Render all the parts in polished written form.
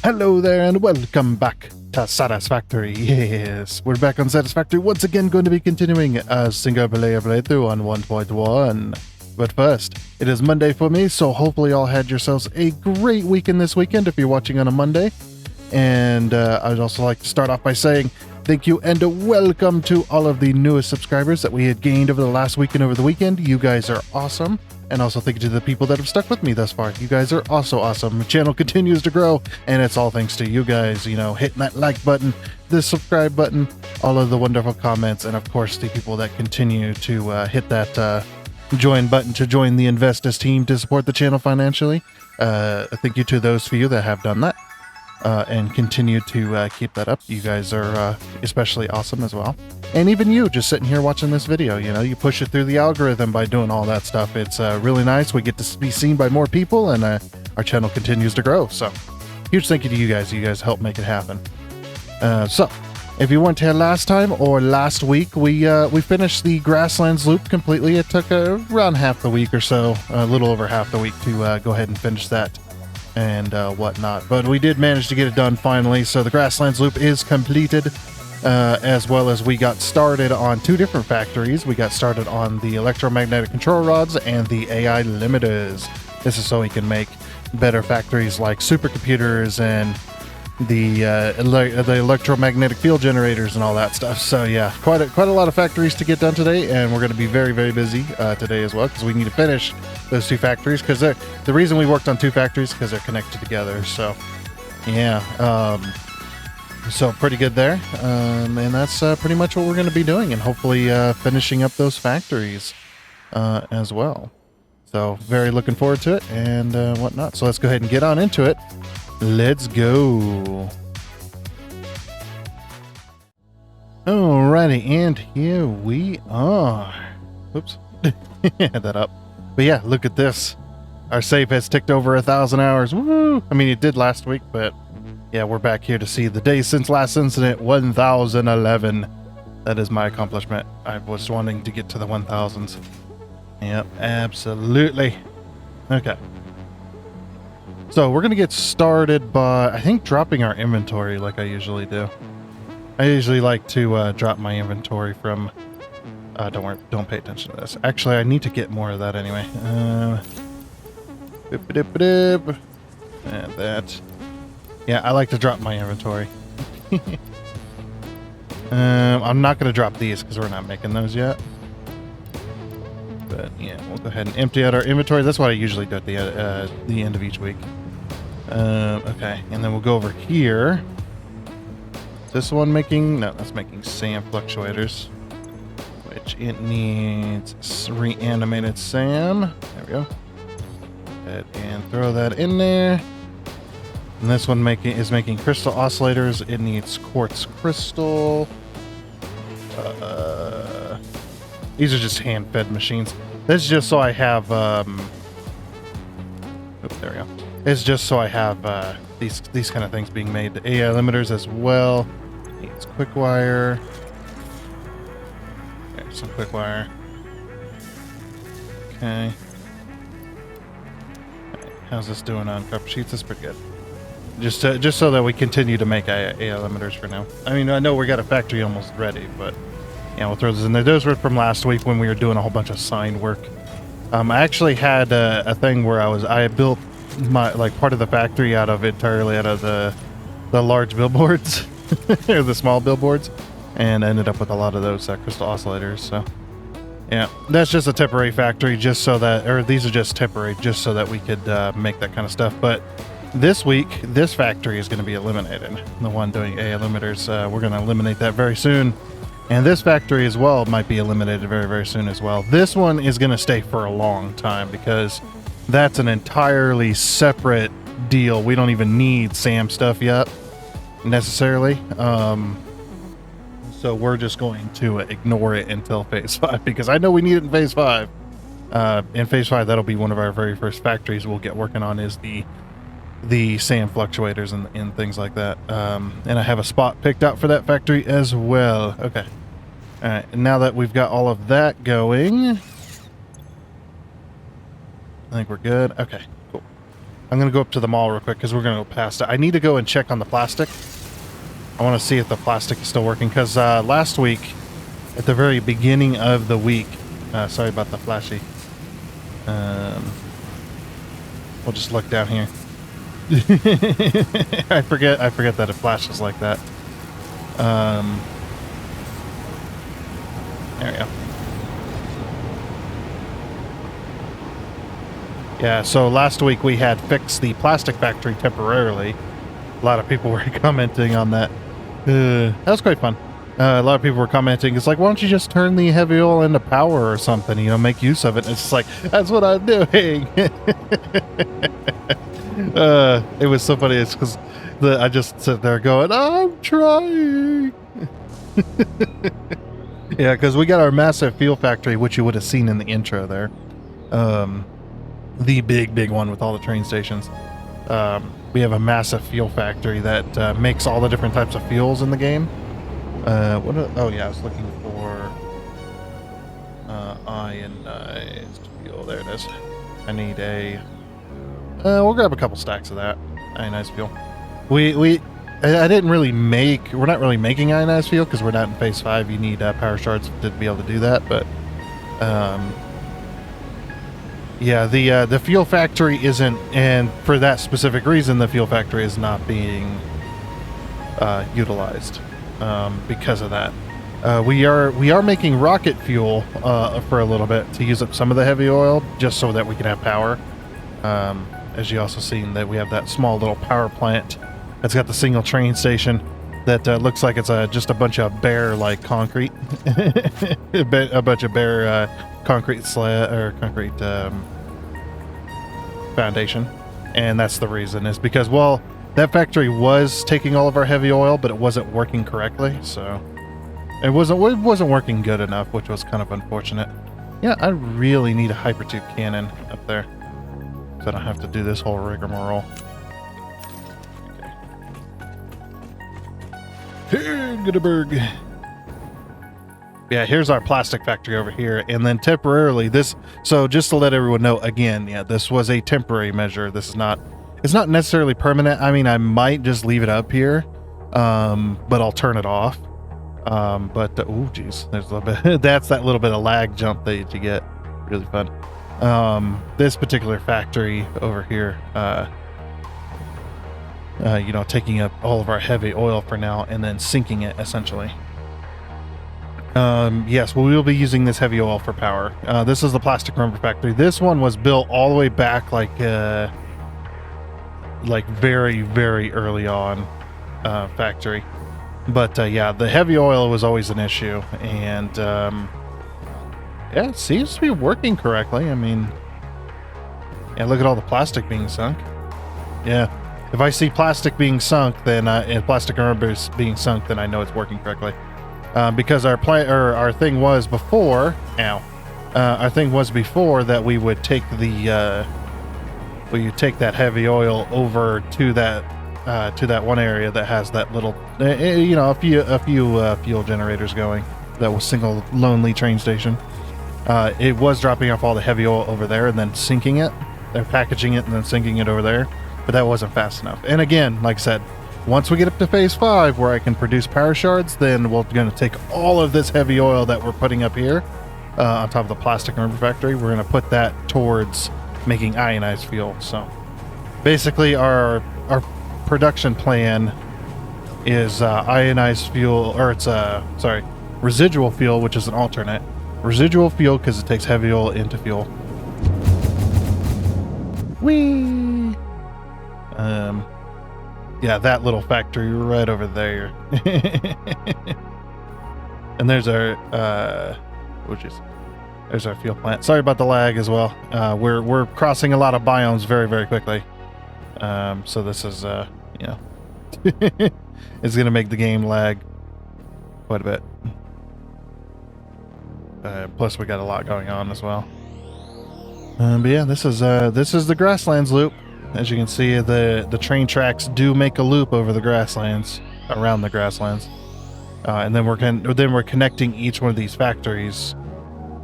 Hello there and welcome back to Satisfactory. Yes, we're back on Satisfactory once again, going to be continuing a single player playthrough on 1.1. But first, it is Monday for me, so hopefully y'all had yourselves a great weekend this weekend if you're watching on a Monday. And I'd also like to start off by saying thank you and welcome to all of the newest subscribers that we had gained over the last week and over the weekend. You guys are awesome. And also thank you to the people that have stuck with me thus far. You guys are also awesome. The channel continues to grow, and it's all thanks to you guys, you know, hitting that like button, the subscribe button, all of the wonderful comments, and of course the people that continue to hit that join button to join the Investus team to support the channel financially. Thank you to those few that have done that. And continue to keep that up. You guys are especially awesome as well. And even you, just sitting here watching this video, you know, you push it through the algorithm by doing all that stuff. It's really nice. We get to be seen by more people, and our channel continues to grow. So, huge thank you to you guys. You guys help make it happen. So, if you weren't here last time or last week, we finished the Grasslands loop completely. It took around half the week or so, a little over half the week to go ahead and finish that and whatnot, but we did manage to get it done finally. So the Grasslands loop is completed, as well as we got started on two different factories. We got started on the electromagnetic control rods and the AI limiters. This is so we can make better factories like supercomputers and the electromagnetic field generators and all that stuff. So yeah, quite a lot of factories to get done today, and we're going to be very, very busy today as well, because we need to finish those two factories, because the reason we worked on two factories because they're connected together. So yeah, so pretty good there, and that's pretty much what we're going to be doing, and hopefully finishing up those factories as well. So very looking forward to it and whatnot. So let's go ahead and get on into it. Let's go. Alrighty, and here we are. Oops, had that up. But yeah, look at this. Our save has ticked over 1,000 hours. Woo! I mean, it did last week, but yeah, we're back here to see the day since last incident, 1011. That is my accomplishment. I was wanting to get to the 1000s. Yep, absolutely. Okay. So we're going to get started by, I think, dropping our inventory like I usually do. I usually like to drop my inventory from... don't worry, don't pay attention to this. Actually, I need to get more of that anyway. And that. Yeah, I like to drop my inventory. I'm not going to drop these because we're not making those yet. But yeah, we'll go ahead and empty out our inventory. That's what I usually do at the end of each week. Okay, and then we'll go over here. Is this one making... No, that's making SAM fluctuators, which it needs reanimated SAM. There we go. Go ahead and throw that in there. And this one is making crystal oscillators. It needs quartz crystal. These are just hand-fed machines. This is just so I have... Oops, there we go. It's just so I have these kind of things being made. The AI limiters as well. Needs quick wire. There's some quick wire. Okay. How's this doing on copper sheets? That's pretty good. Just so that we continue to make AI limiters for now. I mean, I know we got a factory almost ready, but yeah, we'll throw those in there. Those were from last week when we were doing a whole bunch of sign work. I actually had a thing where I built my part of the factory entirely out of the large billboards, or the small billboards, and I ended up with a lot of those crystal oscillators. So yeah, that's just a temporary factory, just so that, or these are just temporary, just so that we could make that kind of stuff. But this week, this factory is going to be eliminated. The one doing AI limiters, we're going to eliminate that very soon. And this factory as well might be eliminated very, very soon as well. This one is going to stay for a long time because that's an entirely separate deal. We don't even need SAM stuff yet, necessarily. So we're just going to ignore it until Phase 5, because I know we need it in Phase 5. In Phase 5, that'll be one of our very first factories we'll get working on, is the SAM fluctuators and things like that. And I have a spot picked out for that factory as well. Okay. All right. And now that we've got all of that going, I think we're good. Okay, cool. I'm going to go up to the mall real quick because we're going to go past it. I need to go and check on the plastic. I want to see if the plastic is still working because last week, at the very beginning of the week, sorry about the flashy. We'll just look down here. I forget that it flashes like that. There we go. Yeah, so last week we had fixed the plastic factory temporarily. A lot of people were commenting on that. That was quite fun. A lot of people were commenting, it's like, why don't you just turn the heavy oil into power or something, you know, make use of it. And it's just like, that's what I'm doing. It was so funny. It's because I just sit there going, I'm trying. Yeah, because we got our massive fuel factory, which you would have seen in the intro there. The big one with all the train stations. We have a massive fuel factory that makes all the different types of fuels in the game. Oh yeah, I was looking for ionized fuel. There it is. I need a... we'll grab a couple stacks of that ionized fuel. I didn't really make... We're not really making ionized fuel because we're not in phase 5. You need power shards to be able to do that, but... yeah, the fuel factory isn't... And for that specific reason, the fuel factory is not being utilized because of that. We are making rocket fuel for a little bit to use up some of the heavy oil, just so that we can have power. As you also seen that we have that small little power plant that's got the single train station that looks like it's just a bunch of bare like concrete, a bunch of bare concrete slab or concrete foundation, and that's the reason is because, well, that factory was taking all of our heavy oil, but it wasn't working correctly, so it wasn't working good enough, which was kind of unfortunate. Yeah, I really need a hypertube cannon up there, so I don't have to do this whole rigmarole. Okay. Goodberg. Yeah, here's our plastic factory over here, and then temporarily this. So just to let everyone know, again, yeah, this was a temporary measure. This is not. It's not necessarily permanent. I mean, I might just leave it up here, but I'll turn it off. Oh, geez, there's a little bit. That's that little bit of lag jump that you get. Really fun. This particular factory over here, you know, taking up all of our heavy oil for now and then sinking it essentially. Yes, well, we will be using this heavy oil for power. This is the plastic rubber factory. This one was built all the way back, like very, very early on factory. But yeah, the heavy oil was always an issue, and yeah, it seems to be working correctly. I mean, yeah, look at all the plastic being sunk. Yeah, if I see plastic being sunk, then and plastic rubber being sunk, then I know it's working correctly. Because our thing was before. Our thing was before that we would take the take that heavy oil over to that one area that has that little, you know, a few fuel generators going. That was single lonely train station. It was dropping off all the heavy oil over there and then sinking it. They're packaging it and then sinking it over there, but that wasn't fast enough. And again, like I said, once we get up to phase 5 where I can produce power shards, then we're going to take all of this heavy oil that we're putting up here on top of the plastic rubber factory. We're going to put that towards making ionized fuel. So basically our production plan is ionized fuel, or it's residual fuel, which is an alternate. Residual fuel because it takes heavy oil into fuel. Whee! Yeah, that little factory right over there. And there's our there's our fuel plant. Sorry about the lag as well. We're crossing a lot of biomes very, very quickly. So this is you know, it's gonna make the game lag quite a bit. Plus we got a lot going on as well. But yeah, this is the grasslands loop. As you can see, the train tracks do make a loop over the grasslands, around the grasslands, and then we're connecting each one of these factories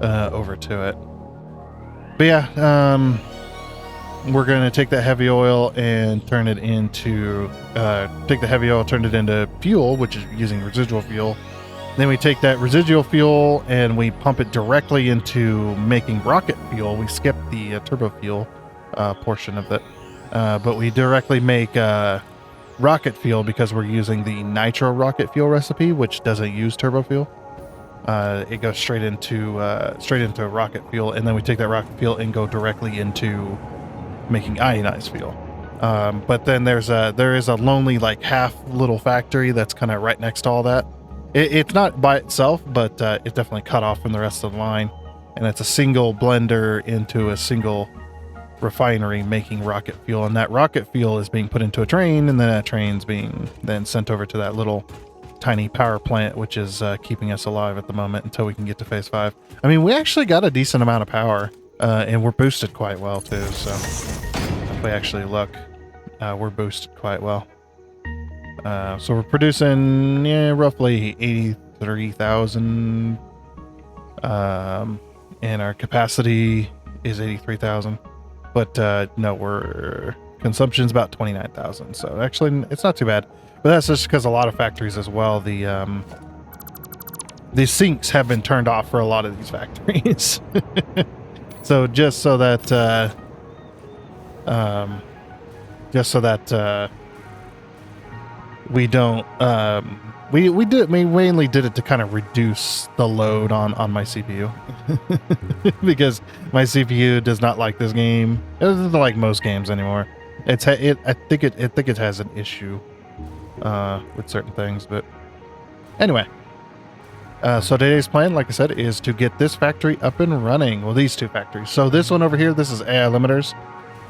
over to it. But yeah, we're going to take that heavy oil and turn it into turn it into fuel, which is using residual fuel. Then we take that residual fuel and we pump it directly into making rocket fuel. We skip the turbo fuel portion of it, but we directly make rocket fuel because we're using the nitro rocket fuel recipe, which doesn't use turbo fuel. It goes straight into rocket fuel, and then we take that rocket fuel and go directly into making ionized fuel. But then there is a lonely like half little factory that's kind of right next to all that. It's not by itself, but it's definitely cut off from the rest of the line, and it's a single blender into a single refinery making rocket fuel, and that rocket fuel is being put into a train, and then that train's being then sent over to that little tiny power plant, which is keeping us alive at the moment until we can get to phase 5. I mean, we actually got a decent amount of power, and we're boosted quite well too, so if we actually look, we're boosted quite well. So we're producing roughly 83,000, and our capacity is 83,000. But no, our consumption's about 29,000. So actually, it's not too bad. But that's just because a lot of factories as well. The sinks have been turned off for a lot of these factories. So just so that we don't we mainly did it to kind of reduce the load on my CPU because my CPU does not like this game. It doesn't like most games anymore. I think it has an issue with certain things, but anyway. So today's plan, like I said, is to get this factory up and running. Well, these two factories. So this one over here, this is AI limiters,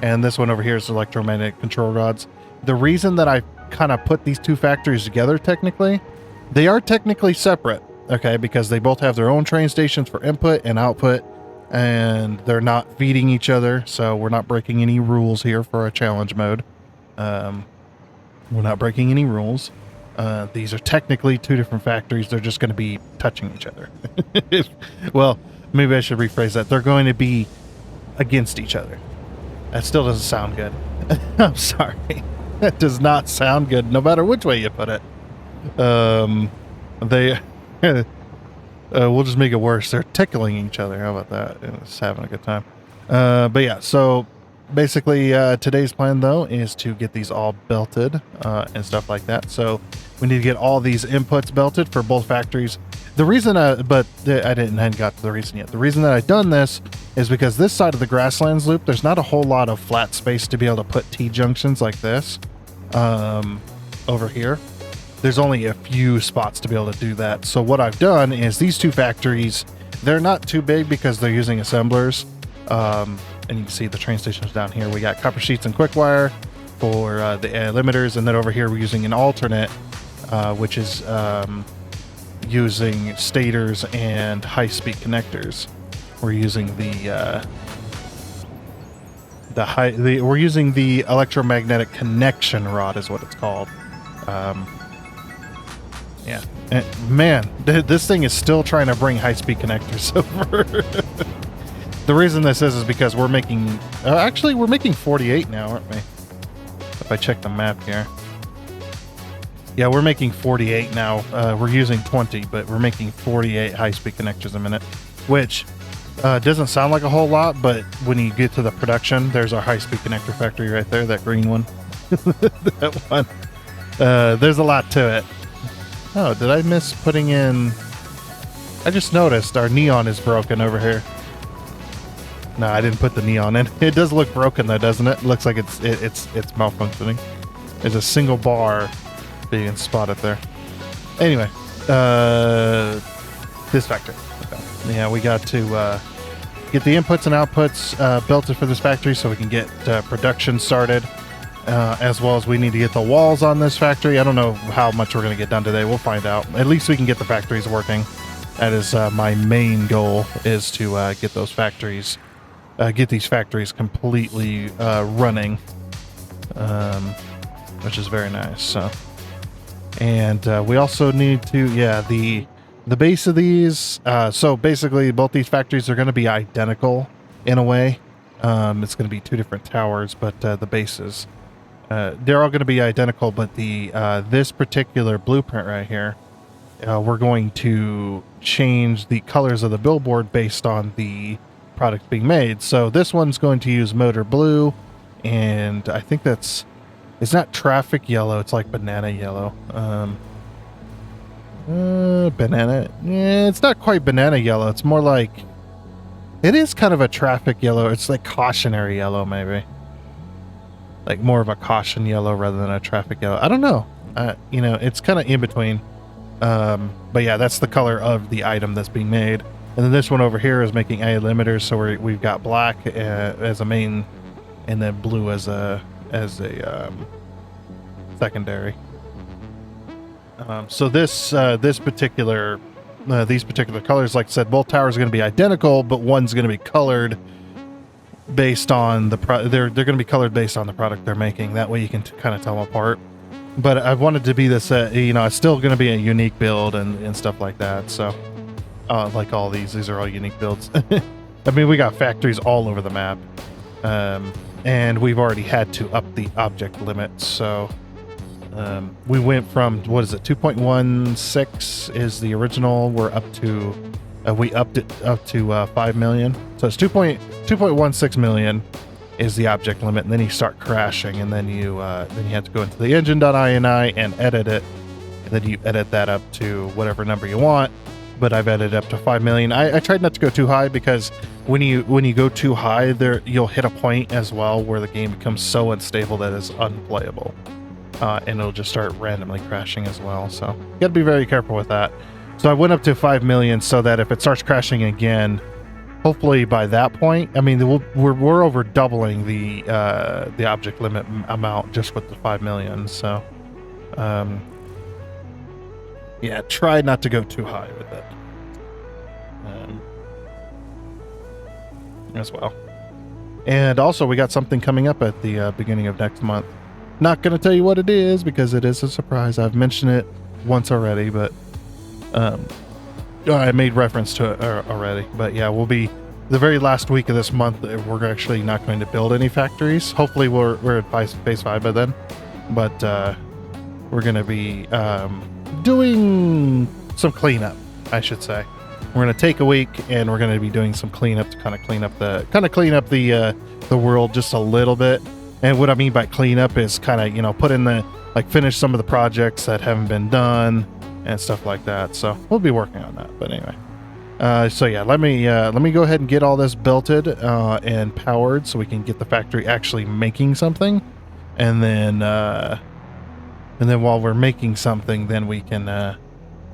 and this one over here is electromagnetic control rods. The reason that I kind of put these two factories together, technically, they are technically separate, okay, because they both have their own train stations for input and output, and they're not feeding each other, so we're not breaking any rules here for a challenge mode. We're not breaking any rules. These are technically two different factories. They're just going to be touching each other. Well, maybe I should rephrase that. They're going to be against each other. That still doesn't sound good. I'm sorry. That does not sound good, no matter which way you put it. We'll just make it worse. They're tickling each other. How about that? It's having a good time. But yeah, so basically today's plan, though, is to get these all belted and stuff like that. So we need to get all these inputs belted for both factories. The reason, I hadn't got to the reason yet. The reason that I've done this is because this side of the grasslands loop, there's not a whole lot of flat space to be able to put T-junctions like this over here. There's only a few spots to be able to do that. So what I've done is these two factories, they're not too big because they're using assemblers. And you can see the train stations down here. We got copper sheets and quick wire for the limiters, and then over here we're using an alternate, which is using stators and high-speed connectors. We're using we're using the electromagnetic connection rod, is what it's called. Yeah, and man, this thing is still trying to bring high-speed connectors over. The reason this is because we're making, actually we're making 48 now, aren't we? If I check the map here. Yeah, we're making 48 now. We're using 20, but we're making 48 high-speed connectors a minute, which doesn't sound like a whole lot, but when you get to the production, there's our high-speed connector factory right there, that green one. That one. There's a lot to it. Oh, did I miss putting in... I just noticed our neon is broken over here. No, I didn't put the neon in. It does look broken though, doesn't it? It looks like it's malfunctioning. There's a single bar being spotted there. Anyway, this factory. Okay. Yeah, we got to get the inputs and outputs belted for this factory so we can get production started. As well as we need to get the walls on this factory. I don't know how much we're going to get done today. We'll find out. At least we can get the factories working. That is my main goal, is to get those factories, get these factories completely running, which is very nice. So, and we also need to, the base of these. So basically, both these factories are going to be identical in a way. It's going to be 2 different towers, but the bases, they're all going to be identical, but the this particular blueprint right here, we're going to change the colors of the billboard based on the product being made. So this one's going to use motor blue, and I think it's not traffic yellow, it's like banana yellow. Banana, yeah, it's not quite banana yellow, it's more like, it is kind of a traffic yellow. It's like cautionary yellow, maybe. Like more of a caution yellow rather than a traffic yellow. I don't know. You know, it's kind of in between. But yeah, that's the color of the item that's being made. And then this one over here is making A limiters. So we've got black as a main, and then blue as a secondary. So this particular these particular colors, like I said, both towers are going to be identical, but one's going to be colored based on the they're going to be colored based on the product they're making. That way you can kind of tell them apart. But I wanted to be this, you know, it's still going to be a unique build and stuff like that. So, like all these are all unique builds. I mean, we got factories all over the map, and we've already had to up the object limit. So. We went from, what is it, 2.16 is the original. We're up to, we upped it up to 5 million. So it's 2.16 million is the object limit, and then you start crashing, and then you have to go into the engine.ini and edit it, and then you edit that up to whatever number you want. But I've edited up to 5 million. I tried not to go too high, because when you go too high, you'll hit a point as well where the game becomes so unstable that it's unplayable. And it'll just start randomly crashing as well. So you got to be very careful with that. So I went up to 5 million so that if it starts crashing again, hopefully by that point, I mean, we're over doubling the object limit amount just with the 5 million. So, yeah, try not to go too high with it as well. And also, we got something coming up at the beginning of next month. Not going to tell you what it is because it is a surprise. I've mentioned it once already, but I made reference to it already. But yeah, we'll be the very last week of this month. We're actually not going to build any factories. Hopefully we're at phase 5 by then. But we're going to be doing some cleanup, I should say. We're going to take a week, and we're going to be doing some cleanup to kind of clean up the world just a little bit. And what I mean by cleanup is kind of, you know, put in finish some of the projects that haven't been done and stuff like that. So we'll be working on that. But anyway, so yeah, let me go ahead and get all this belted and powered so we can get the factory actually making something. And then while we're making something, then we can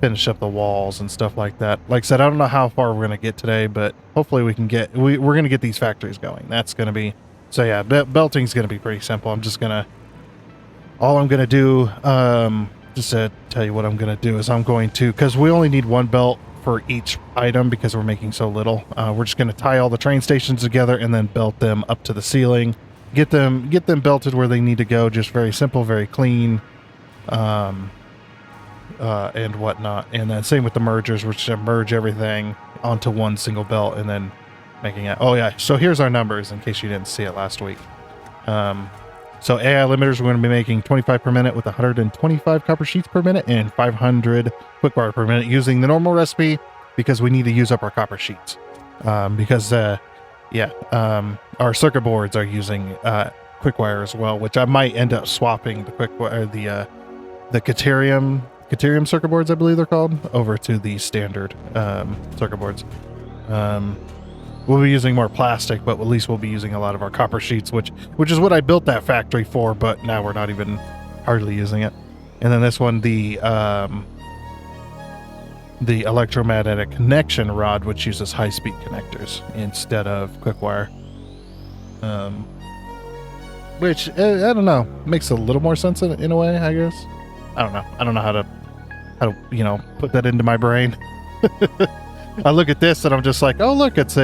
finish up the walls and stuff like that. Like I said, I don't know how far we're going to get today, but hopefully we can get, we're going to get these factories going. That's going to be, so yeah, belting's going to be pretty simple. All I'm going to do, just to tell you what I'm going to do is because we only need one belt for each item because we're making so little. We're just going to tie all the train stations together and then belt them up to the ceiling. Get them belted where they need to go. Just very simple, very clean, and whatnot. And then same with the mergers, we're just going to merge everything onto one single belt and then making it. Oh yeah, so here's our numbers in case you didn't see it last week. So AI limiters, we're going to be making 25 per minute with 125 copper sheets per minute and 500 quick wire per minute using the normal recipe because we need to use up our copper sheets. Our circuit boards are using quick wire as well, which I might end up swapping the quick wire, the Caterium circuit boards, I believe they're called, over to the standard circuit boards. We'll be using more plastic, but at least we'll be using a lot of our copper sheets, which is what I built that factory for, but now we're not even hardly using it. And then this one, the electromagnetic connection rod, which uses high-speed connectors instead of quick wire. Which, I don't know, makes a little more sense in a way, I guess. I don't know. I don't know how to put that into my brain. I look at this and I'm just like, oh look, it's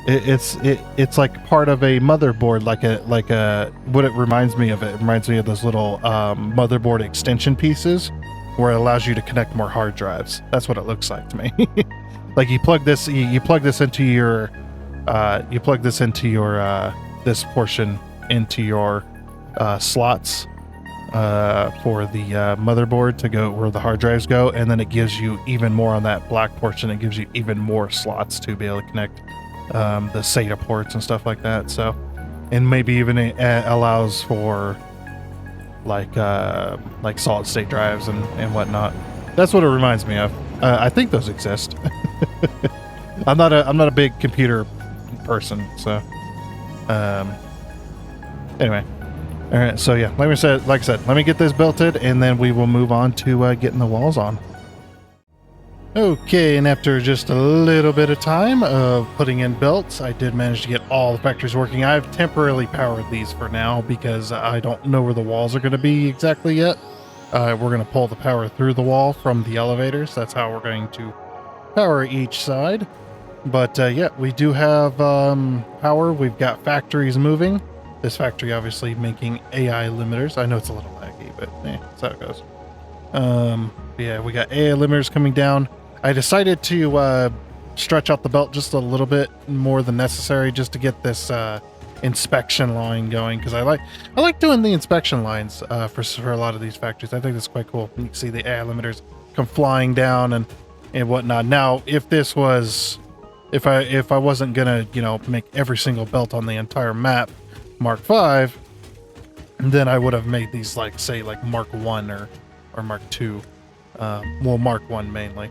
it's like part of a motherboard, like a what it reminds me of. It reminds me of those little motherboard extension pieces where it allows you to connect more hard drives. That's what it looks like to me. Like you plug this into your you plug this into your this portion into your slots for the motherboard to go where the hard drives go, and then it gives you even more on that black portion. It gives you even more slots to be able to connect the SATA ports and stuff like that. So, and maybe even allows for like solid state drives and whatnot. That's what it reminds me of. I think those exist. I'm not a big computer person, so anyway. All right, so yeah, like I said, let me get this belted, and then we will move on to getting the walls on. Okay, and after just a little bit of time of putting in belts, I did manage to get all the factories working. I've temporarily powered these for now because I don't know where the walls are going to be exactly yet. We're going to pull the power through the wall from the elevators. That's how we're going to power each side. But yeah, we do have power. We've got factories moving. This factory obviously making AI limiters. I know it's a little laggy, but that's how it goes. Yeah, we got AI limiters coming down. I decided to stretch out the belt just a little bit more than necessary just to get this inspection line going, because I like doing the inspection lines for a lot of these factories. I think that's quite cool. You can see the AI limiters come flying down and whatnot. Now, if this was, if I wasn't gonna, make every single belt on the entire map Mark 5, then I would have made these say Mark 1 or Mark 2. Well, Mark 1 mainly.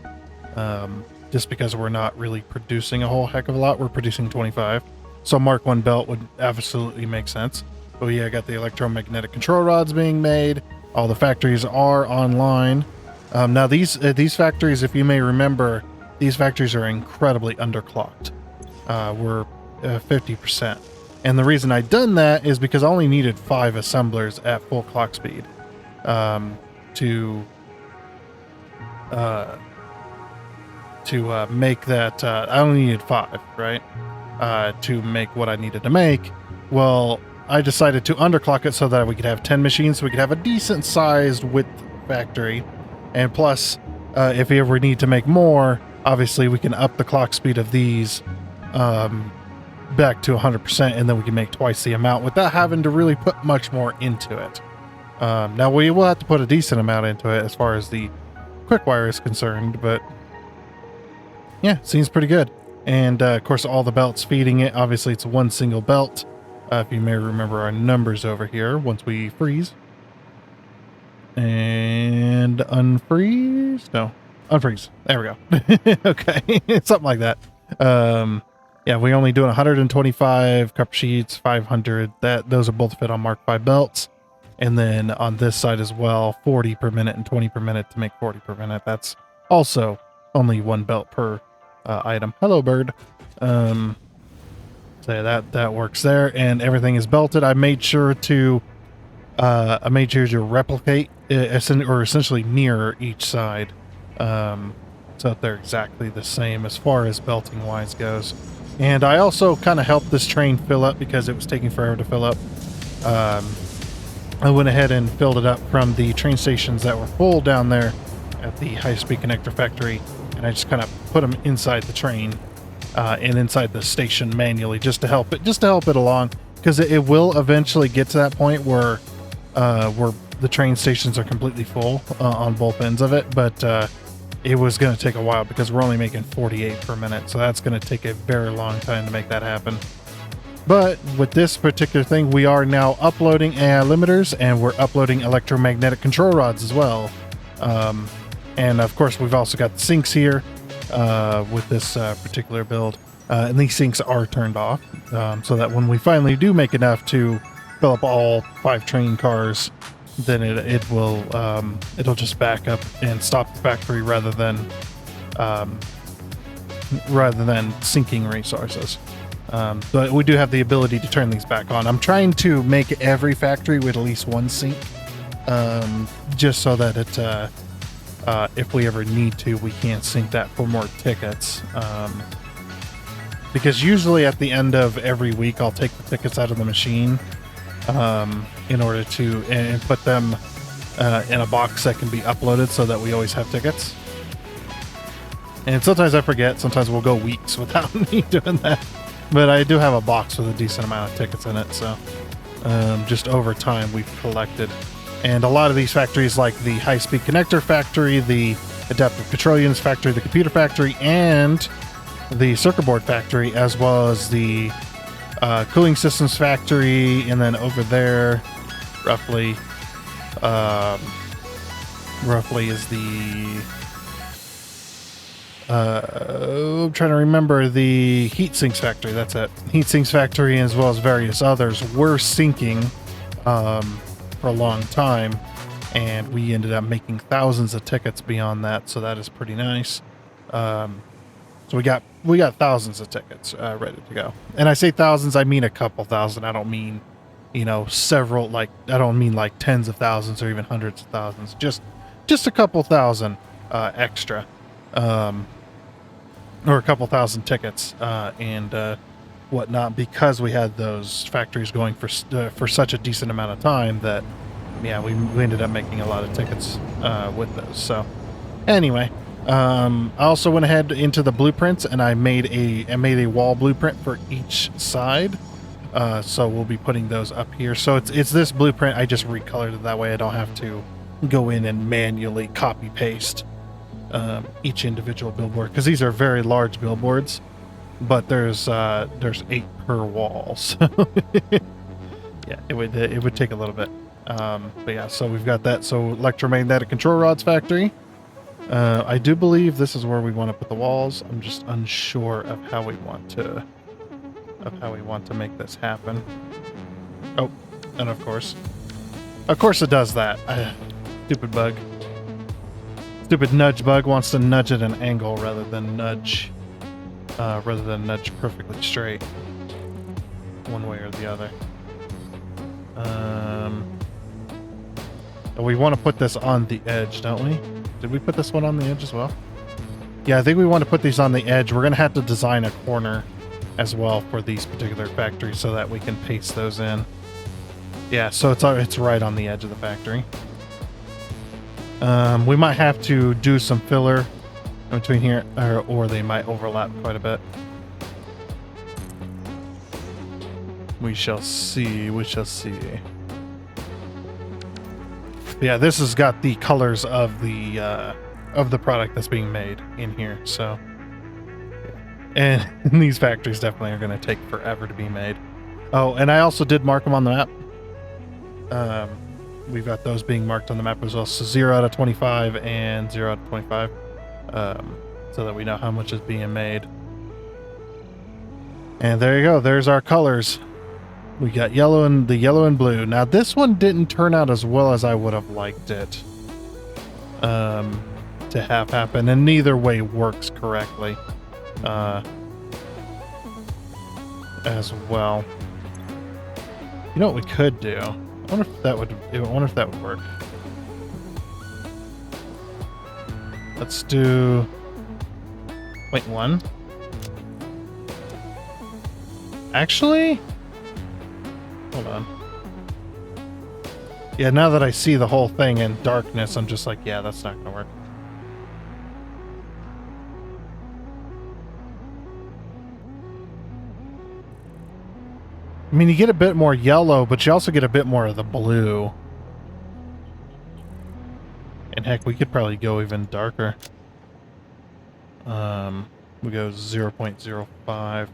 Just because we're not really producing a whole heck of a lot. We're producing 25. So Mark 1 belt would absolutely make sense. But yeah, I got the electromagnetic control rods being made. All the factories are online. Now these factories, if you may remember, these factories are incredibly underclocked. We're 50%. And the reason I done that is because I only needed 5 assemblers at full clock speed to make that. I only needed 5, right? To make what I needed to make. Well, I decided to underclock it so that we could have 10 machines, so we could have a decent sized width factory. And plus, if we ever need to make more, obviously we can up the clock speed of these back to 100%, and then we can make twice the amount without having to really put much more into it. Now we will have to put a decent amount into it as far as the quick wire is concerned, but yeah, seems pretty good. And of course, all the belts feeding it. Obviously, it's one single belt. If you may remember our numbers over here, once we freeze and unfreeze, no, unfreeze. There we go. Okay, something like that. Yeah, we're only doing 125 copper sheets, 500. Those are both fit on Mark 5 belts. And then on this side as well, 40 per minute and 20 per minute to make 40 per minute. That's also only 1 belt per item. Hello, bird. So that works there, and everything is belted. I made sure to replicate or essentially mirror each side, so that they're exactly the same as far as belting wise goes. And I also kind of helped this train fill up because it was taking forever to fill up. I went ahead and filled it up from the train stations that were full down there at the high-speed connector factory, and I just kind of put them inside the train and inside the station manually just to help it along, because it will eventually get to that point where the train stations are completely full on both ends of it, but it was going to take a while because we're only making 48 per minute, so that's going to take a very long time to make that happen. But with this particular thing, we are now uploading AI limiters, and we're uploading electromagnetic control rods as well. And of course, we've also got the sinks here with this particular build. And these sinks are turned off, so that when we finally do make enough to fill up all 5 train cars, then it'll just back up and stop the factory rather than sinking resources. But we do have the ability to turn these back on. I'm trying to make every factory with at least 1 sink, just so that it, if we ever need to, we can sink that for more tickets. Because usually at the end of every week, I'll take the tickets out of the machine in order to and put them in a box that can be uploaded so that we always have tickets. And sometimes I forget. Sometimes we'll go weeks without me doing that. But I do have a box with a decent amount of tickets in it, so just over time we've collected. And a lot of these factories, like the high-speed connector factory, the adaptive control units factory, the computer factory, and the circuit board factory, as well as the cooling systems factory, and then over there, roughly is the I'm trying to remember, the heat sinks factory. That's it. Heat sinks factory, as well as various others, were sinking for a long time, and we ended up making thousands of tickets beyond that. So that is pretty nice. So we got thousands of tickets ready to go. And I say thousands, I mean a couple thousand. I don't mean, you know, several. Like, I don't mean like tens of thousands or even hundreds of thousands. Just a couple thousand extra. Or a couple thousand tickets and whatnot, because we had those factories going for such a decent amount of time that, yeah, we ended up making a lot of tickets with those. So anyway, I also went ahead into the blueprints and I made a wall blueprint for each side. So we'll be putting those up here. So it's this blueprint. I just recolored it that way. I don't have to go in and manually copy paste each individual billboard, because these are very large billboards, but there's 8 per wall, so yeah, it would take a little bit, but yeah, so we've got that. So electromagnetic control rods factory, I do believe this is where we want to put the walls. I'm just unsure of how we want to make this happen. Oh, and of course it does that. Stupid bug. Stupid nudge bug wants to nudge at an angle rather than nudge perfectly straight, one way or the other. We want to put this on the edge, don't we? Did we put this one on the edge as well? Yeah, I think we want to put these on the edge. We're going to have to design a corner as well for these particular factories so that we can paste those in. Yeah, so it's right on the edge of the factory. We might have to do some filler in between here, or they might overlap quite a bit. We shall see. We shall see. Yeah, this has got the colors of the product that's being made in here. So, and these factories definitely are going to take forever to be made. Oh, and I also did mark them on the map. We've got those being marked on the map as well. So 0 out of 25 and 0 out of 25. So that we know how much is being made. And there you go. There's our colors. We got the yellow and blue. Now this one didn't turn out as well as I would have liked it to have happen. And neither way works correctly as well. You know what we could do? I wonder if that would work. Let's do... Wait, one? Actually? Hold on. Yeah, now that I see the whole thing in darkness, I'm just like, yeah, that's not gonna work. I mean, you get a bit more yellow, but you also get a bit more of the blue. And heck, we could probably go even darker. We go 0.05.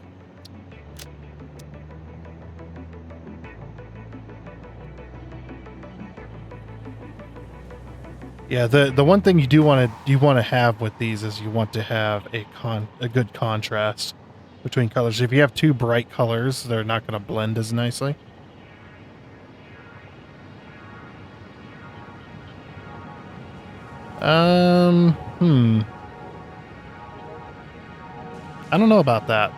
Yeah, the one thing you want to have with these is you want to have a good contrast between colors. If you have too bright colors, they're not going to blend as nicely. I don't know about that.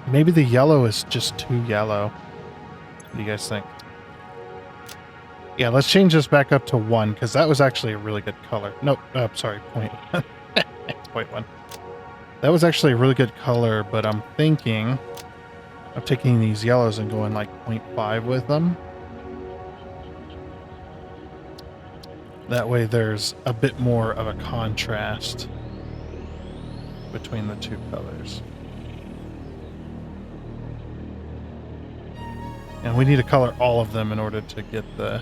Maybe the yellow is just too yellow. What do you guys think? Yeah, let's change this back up to 1, because that was actually a really good color. Nope, sorry, 0.1. 0.1. That was actually a really good color, but I'm thinking of taking these yellows and going like 0.5 with them. That way there's a bit more of a contrast between the two colors. And we need to color all of them in order to get the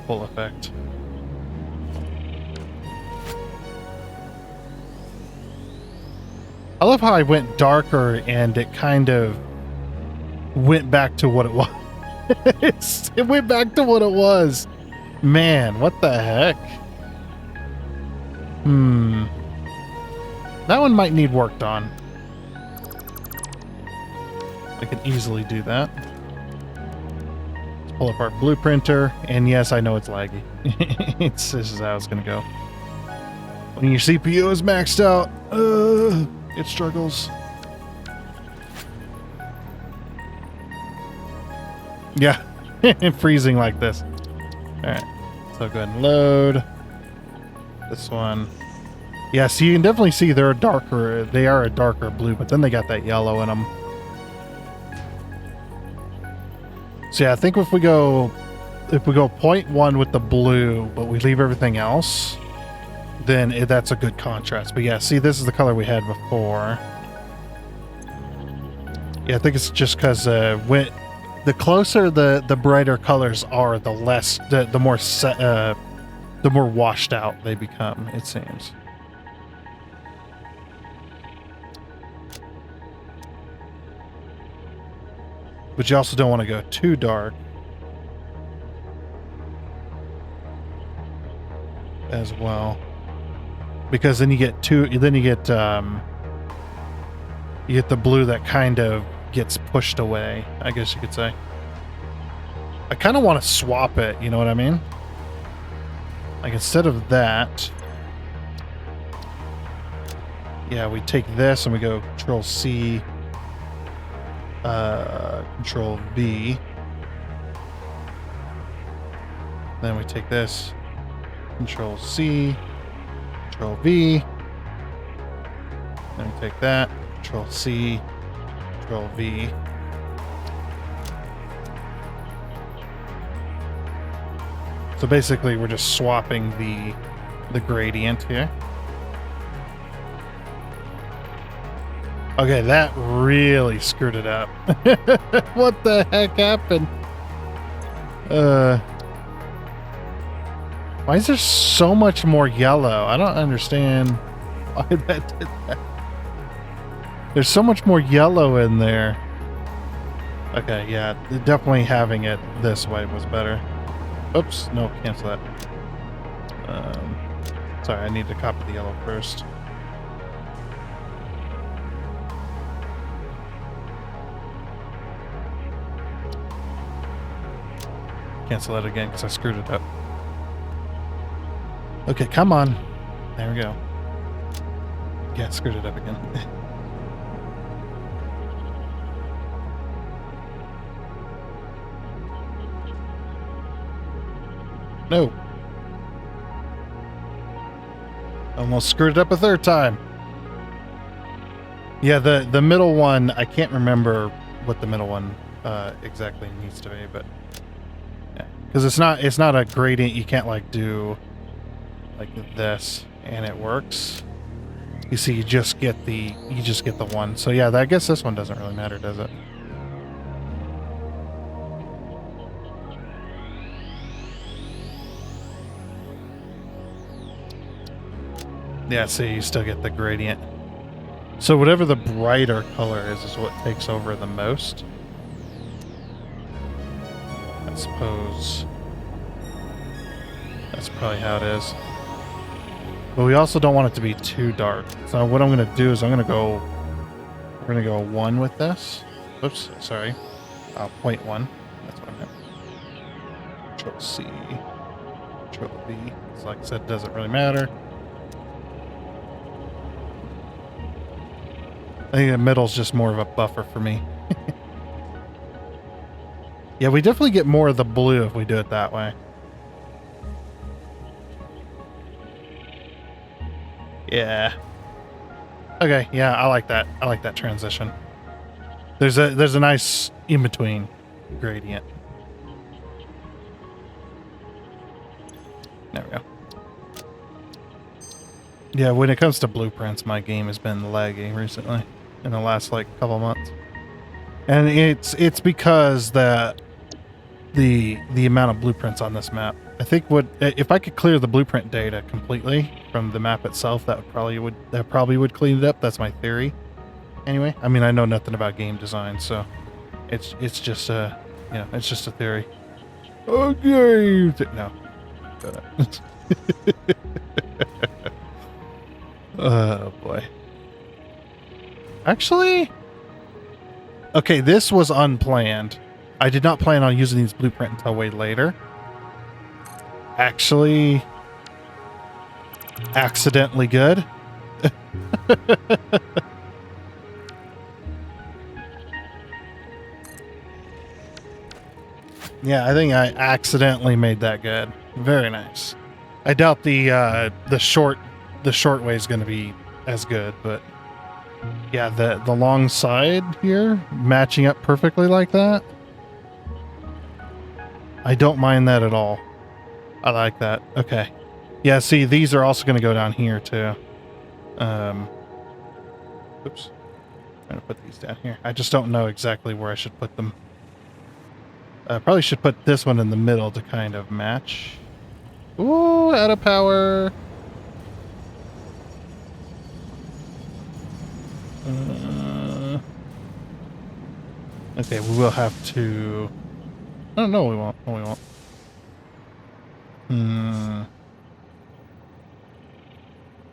full effect. I love how I went darker and it kind of went back to what it was. It went back to what it was. Man, what the heck? That one might need worked on. I can easily do that. Let's pull up our blueprinter, and yes, I know it's laggy. This is how it's gonna go. When your CPU is maxed out, it struggles. Yeah, freezing like this. Alright, so go ahead and load this one. Yeah, so you can definitely see they are a darker blue, but then they got that yellow in them. So yeah, I think if we go 0.1 with the blue, but we leave everything else, then that's a good contrast. But yeah, see, this is the color we had before. Yeah, I think it's just because when the closer the brighter colors are, the more washed out they become, it seems. But you also don't want to go too dark as well, because then you get the blue that kind of gets pushed away, I guess you could say. I kind of want to swap it, you know what I mean? Like instead of that, yeah, we take this and we go Control C, Control V. Then we take this, Control C, Control V. Then we take that, Control C, Control V. So basically we're just swapping the gradient here. Okay, that really screwed it up. What the heck happened? Why is there so much more yellow? I don't understand why that did that. There's so much more yellow in there. Okay, yeah, definitely having it this way was better. Oops, no, cancel that. Sorry, I need to copy the yellow first. Cancel that again because I screwed it up. Okay, come on. There we go. Yeah, screwed it up again. No. Almost screwed it up a third time. Yeah, the middle one, I can't remember what the middle one exactly needs to be, but yeah, because it's not a gradient. You can't like do like this and it works. You see, you just get the one. So yeah, I guess this one doesn't really matter, does it? Yeah, see, you still get the gradient. So whatever the brighter color is what takes over the most. I suppose that's probably how it is. But we also don't want it to be too dark. So what I'm going to do is we're going to go 1 with this. Oops, sorry. 0.1. That's what I meant. Control C. Control V. So like I said, it doesn't really matter. I think the middle's just more of a buffer for me. Yeah, we definitely get more of the blue if we do it that way. Yeah. Okay, yeah, I like that. I like that transition. There's a nice in-between gradient. There we go. Yeah, when it comes to blueprints, my game has been laggy recently. In the last, like, couple months. And it's because the amount of blueprints on this map. I think if I could clear the blueprint data completely from the map itself, that probably would clean it up. That's my theory. Anyway, I mean, I know nothing about game design, so it's just it's just a theory. Okay, no. Oh boy. Actually, okay, this was unplanned. I did not plan on using these blueprint until way later. Actually, accidentally good. Yeah, I think I accidentally made that good. Very nice. I doubt the short way is going to be as good, but yeah, the long side here matching up perfectly like that. I don't mind that at all. I like that. Okay. Yeah, see, these are also going to go down here too. Oops. I'm going to put these down here. I just don't know exactly where I should put them. I probably should put this one in the middle to kind of match. Ooh, out of power. Okay, we will have to... Oh, no, we won't. No, we won't.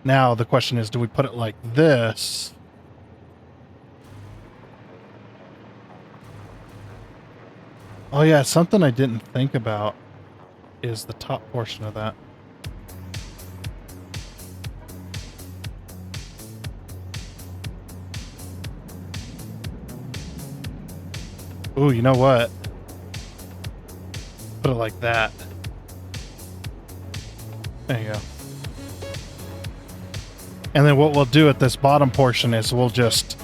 Now, the question is, do we put it like this? Oh, yeah, something I didn't think about is the top portion of that. Ooh, you know what? Put it like that. There you go. And then what we'll do at this bottom portion is we'll just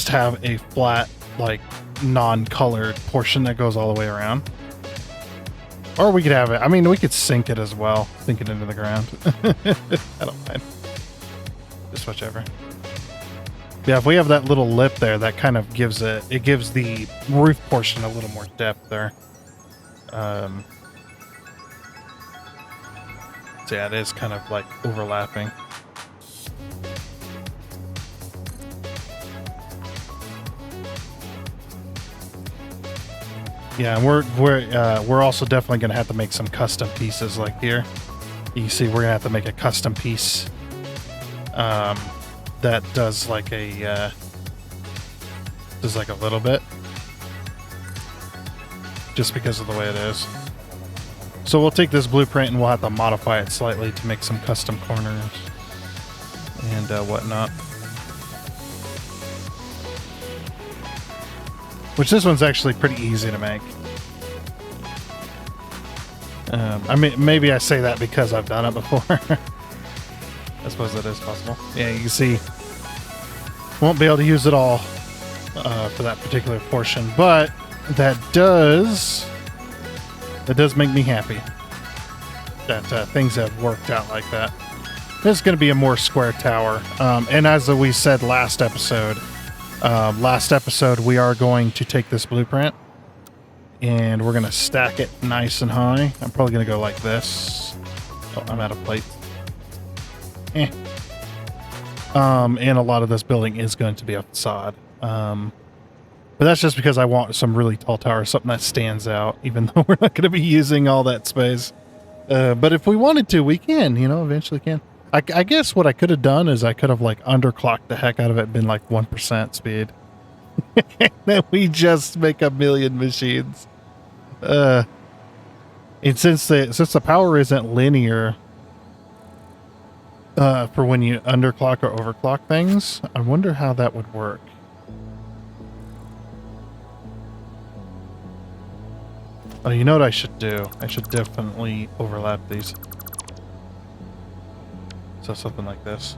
have a flat, like, non-colored portion that goes all the way around. Or we could have it, I mean, we could sink it as well. Sink it into the ground. I don't mind. Just whichever. Yeah, if we have that little lip there, that kind of gives it gives the roof portion a little more depth there. So yeah, it is kind of like overlapping. Yeah, and we're also definitely gonna have to make some custom pieces like here. You see, we're gonna have to make a custom piece that does like a little bit, just because of the way it is. So we'll take this blueprint and we'll have to modify it slightly to make some custom corners and whatnot. Which this one's actually pretty easy to make. I mean, maybe I say that because I've done it before. I suppose that is possible. Yeah, you can see, won't be able to use it all for that particular portion, but that does make me happy that things have worked out like that. This is going to be a more square tower, and as we said last episode, we are going to take this blueprint and we're going to stack it nice and high. I'm probably going to go like this. Oh, I'm out of plates. And a lot of this building is going to be a facade. But that's just because I want some really tall towers, something that stands out, even though we're not going to be using all that space. But if we wanted to, we can, eventually can. I guess what I could have done is I could have like underclocked the heck out of it, been like 1% speed. And then we just make a million machines. And since the power isn't linear for when you underclock or overclock things, I wonder how that would work. Oh, you know what I should do? I should definitely overlap these. So something like this.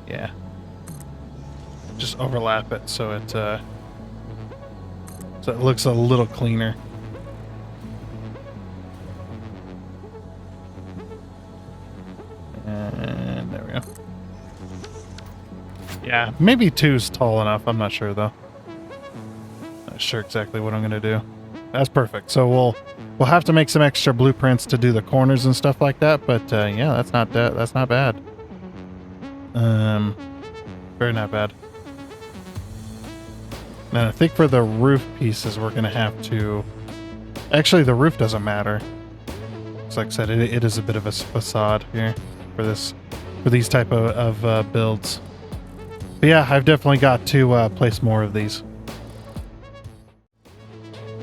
Yeah. Just overlap it so it looks a little cleaner. And there we go. Yeah, maybe 2's tall enough. I'm not sure though. Not sure exactly what I'm gonna do. That's perfect. So we'll have to make some extra blueprints to do the corners and stuff like that. But yeah, that's not bad. Very not bad. And I think for the roof pieces, we're gonna have to. Actually, the roof doesn't matter. So like I said, it is a bit of a facade here for these type of builds. But yeah, I've definitely got to place more of these.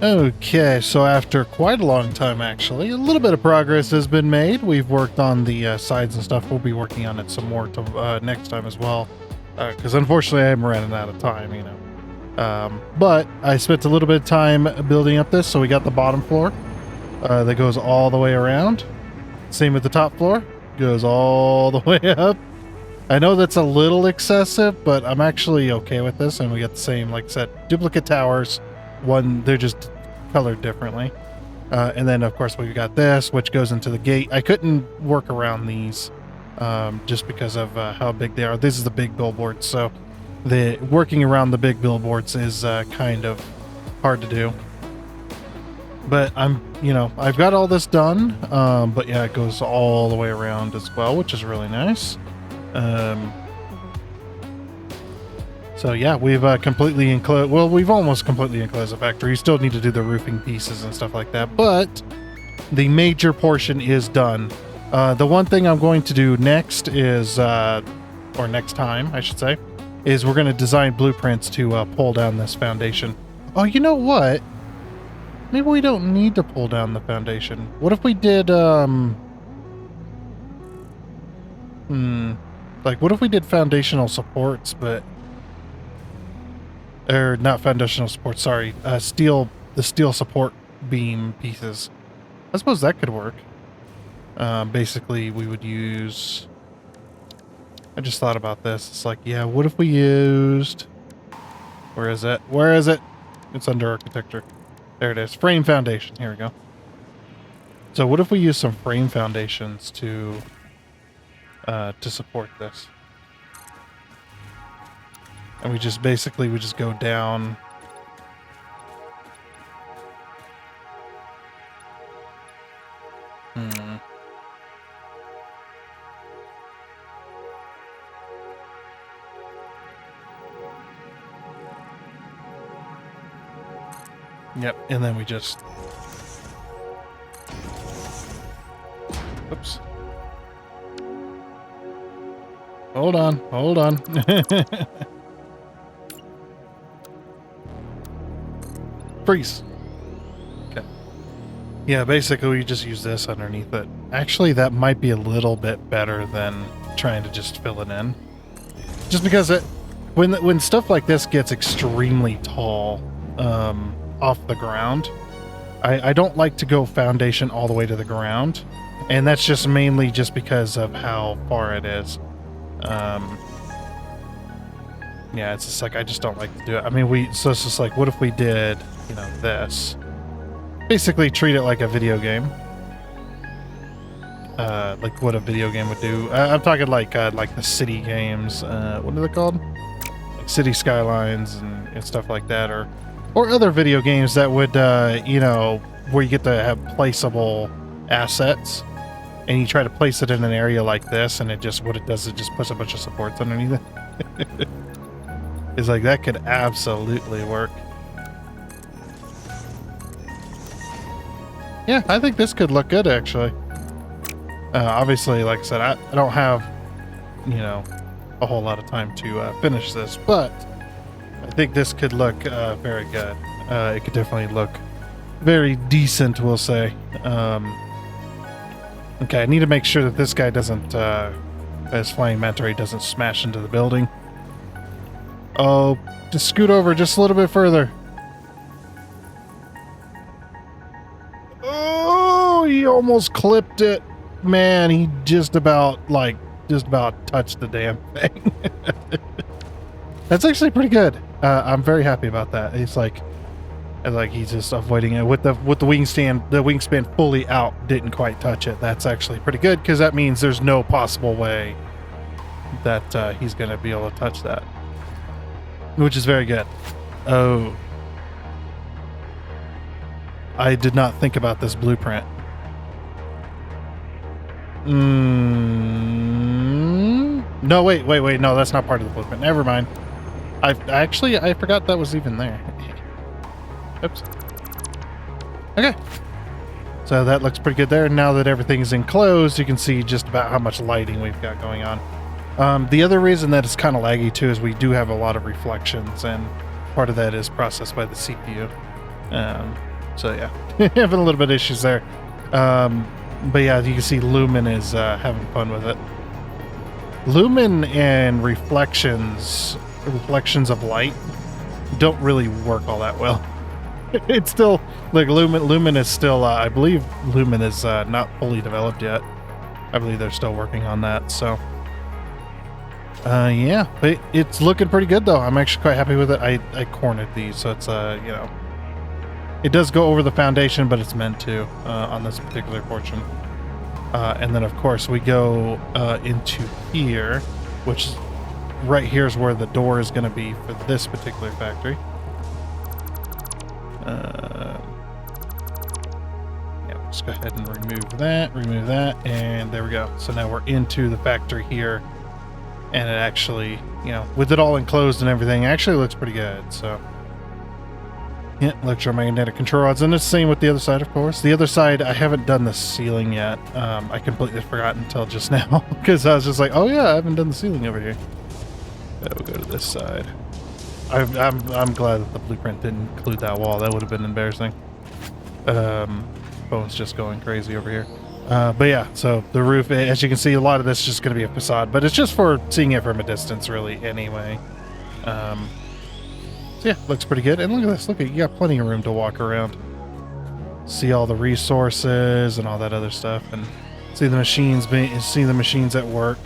Okay, so after quite a long time, actually, a little bit of progress has been made. We've worked on the sides and stuff. We'll be working on it some more next time as well. Because unfortunately, I'm running out of time, you know. But I spent a little bit of time building up this, so we got the bottom floor that goes all the way around. Same with the top floor, goes all the way up. I know that's a little excessive, but I'm actually okay with this, and we got the same, like I said, duplicate towers. They're just colored differently. And then, of course, we've got this, which goes into the gate. I couldn't work around these just because of how big they are. This is the big billboards, so the working around the big billboards is kind of hard to do. But I've got all this done. But yeah, it goes all the way around as well, which is really nice. So yeah, we've completely enclosed. Well, we've almost completely enclosed the factory. You still need to do the roofing pieces and stuff like that, but the major portion is done. The one thing I'm going to do next is, or next time, I should say, is we're going to design blueprints to pull down this foundation. Oh, you know what? Maybe we don't need to pull down the foundation. What if we did, like, what if we did foundational supports, but... Or not foundational support, sorry. The steel support beam pieces. I suppose that could work. Basically, we would use... I just thought about this. It's like, yeah, what if we used... Where is it? Where is it? It's under architecture. There it is. Frame foundation. Here we go. So what if we use some frame foundations to support this? And we just go down. Yep, and then we just... Oops. Hold on, hold on. Freeze. Okay. Yeah, basically we just use this underneath it. Actually, that might be a little bit better than trying to just fill it in. Just because when stuff like this gets extremely tall off the ground, I don't like to go foundation all the way to the ground. And that's just mainly just because of how far it is. Yeah, it's just like, I just don't like to do it. I mean, so it's just like, what if we did, this? Basically treat it like a video game. Like what a video game would do. I'm talking like the city games. What are they called? Like City Skylines and stuff like that. Or other video games that would, where you get to have placeable assets. And you try to place it in an area like this, and what it does, it just puts a bunch of supports underneath it. It's like, that could absolutely work. Yeah, I think this could look good, actually. Obviously, like I said, I don't have, a whole lot of time to finish this, but I think this could look very good. It could definitely look very decent, we'll say. Okay, I need to make sure that this guy doesn't, his flying manta ray doesn't smash into the building. Oh, just scoot over just a little bit further. Oh, he almost clipped it. Man, he just about touched the damn thing. That's actually pretty good. I'm very happy about that. It's like he's just avoiding it with the wingspan fully out, didn't quite touch it. That's actually pretty good, because that means there's no possible way that he's going to be able to touch that. which is very good. Oh, I did not think about this blueprint. No, wait. No, that's not part of the blueprint. Never mind. I forgot that was even there. Oops. Okay. So that looks pretty good there. Now that everything's enclosed, you can see just about how much lighting we've got going on. The other reason that it's kind of laggy too is we do have a lot of reflections, and part of that is processed by the CPU. So yeah, having a little bit of issues there. But yeah, you can see Lumen is having fun with it. Lumen and reflections of light don't really work all that well. It's still like Lumen is still I believe Lumen is not fully developed yet. I believe they're still working on that. So yeah, but it's looking pretty good though. I'm actually quite happy with it. I cornered these, so it's you know, it does go over the foundation, but it's meant to on this particular portion. And then of course we go into here, which is right here is where the door is going to be for this particular factory. Yeah, let's go ahead and remove that, and there we go. So now we're into the factory here, and it actually, you know, with it all enclosed and everything, actually looks pretty good. So yeah, electromagnetic control rods, and it's the same with the other side, of course. The other side, I haven't done the ceiling yet. I completely forgot until just now, because I was just like, oh yeah, I haven't done the ceiling over here. We'll go to this side. I'm glad that the blueprint didn't include that wall. That would have been embarrassing. Phone's just going crazy over here. But yeah, so the roof, as you can see, a lot of this is just going to be a facade, but it's just for seeing it from a distance, really, anyway. So yeah, looks pretty good. And look at this. Look, you got plenty of room to walk around. See all the resources and all that other stuff, and see the machines at work.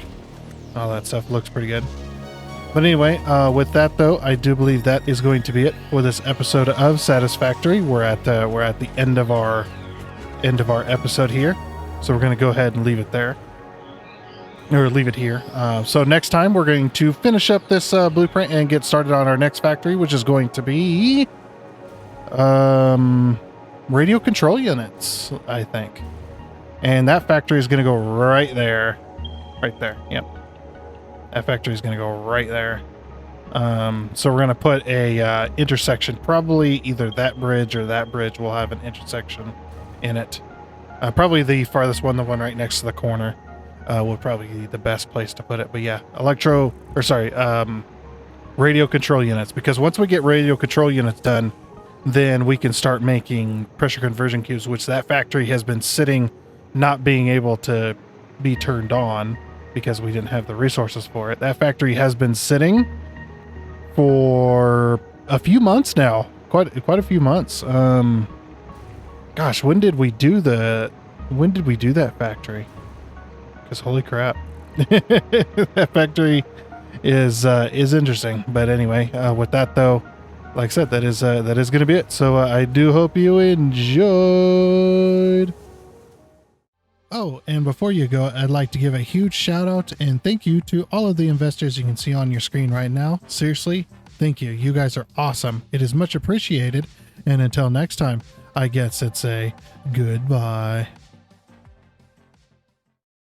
All that stuff looks pretty good. But anyway, with that though, I do believe that is going to be it for this episode of Satisfactory. We're at the end of our episode here, so we're going to go ahead and leave it there, or leave it here. So next time we're going to finish up this blueprint and get started on our next factory, which is going to be radio control units, I think. And that factory is going to go right there, Yep. That factory is going to go right there. So we're going to put a intersection, probably either that bridge or that bridge will have an intersection in it. Probably the farthest one, the one right next to the corner, will probably be the best place to put it. But yeah, radio control units, because once we get radio control units done, then we can start making pressure conversion cubes, which that factory has been sitting, not being able to be turned on, because we didn't have the resources for it. That factory has been sitting for a few months now, quite a few months. Gosh, when did we do that factory? Because holy crap, that factory is interesting. But anyway, with that though, like I said, that is going to be it. So I do hope you enjoyed. Oh, and before you go, I'd like to give a huge shout out and thank you to all of the investors you can see on your screen right now. Seriously, thank you. You guys are awesome. It is much appreciated. And until next time, I guess it's a goodbye.